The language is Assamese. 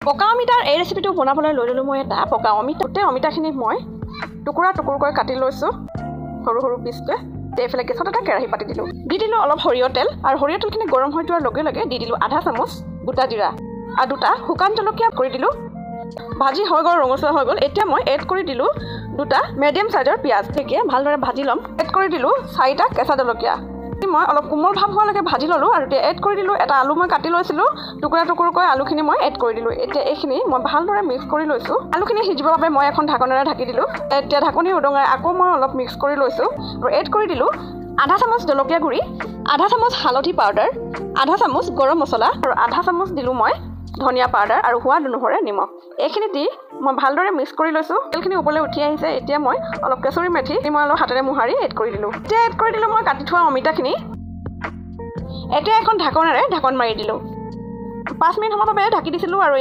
পকা অমিতাৰ এই ৰেচিপিটো বনাবলৈ লৈ ল'লোঁ মই এটা পকা অমিতা। গোটেই অমিতাখিনি মই টুকুৰা টুকুৰকৈ কাটি লৈছোঁ সৰু সৰু পিচকৈ। এইফালে গেছত এটা কেৰাহী পাতি দিলোঁ। দি দিলোঁ অলপ সৰিয়হ তেল, আৰু সৰিয়হ তেলখিনি গৰম হৈ যোৱাৰ লগে লগে দি দিলোঁ আধা চামুচ গোটা জিৰা আৰু দুটা শুকান জলকীয়া কৰি দিলোঁ। ভাজি হৈ গ'ল, ৰঙচুৱা হৈ গ'ল। এতিয়া মই এড কৰি দিলোঁ দুটা মিডিয়াম চাইজৰ পিঁয়াজ। ঠিকে ভালদৰে ভাজি ল'ম। এড কৰি দিলোঁ 4টা কেঁচা জলকীয়া। মই অলপ কোমল ভাৱ হোৱালৈকে ভাজি ল'লোঁ, আৰু এতিয়া এড কৰি দিলোঁ এটা আলু মই কাটি লৈছিলোঁ টুকুৰা টুকুৰকৈ। আলুখিনি মই এড কৰি দিলোঁ। এতিয়া এইখিনি মই ভালদৰে মিক্স কৰি লৈছোঁ। আলুখিনি সিজিবৰ বাবে মই এখন ঢাকনেৰে ঢাকি দিলোঁ। এতিয়া ঢাকনি উদঙাই আকৌ মই অলপ মিক্স কৰি লৈছোঁ, আৰু এড কৰি দিলোঁ আধা চামুচ জলকীয়া গুড়ি, আধা চামুচ হালধি পাউডাৰ, আধা চামুচ গৰম মছলা, আৰু আধা চামুচ দিলোঁ মই ধনিয়া পাউডাৰ আৰু সোৱাদ অনুসাৰে নিমখ। এইখিনি দি মই ভালদৰে মিক্স কৰি লৈছোঁ। তেলখিনি ওপৰলৈ উঠি আহিছে। এতিয়া মই অলপ কেঁচুৰি মেথি মই অলপ হাতেৰে মোহাৰি এড কৰি দিলোঁ। এতিয়া এড কৰি দিলোঁ মই কাটি থোৱা অমিতাখিনি। এতিয়া এখন ঢাকনেৰে ঢাকন মাৰি দিলোঁ। 5 মিনিট সময়ৰ বাবে ঢাকি দিছিলোঁ, আৰু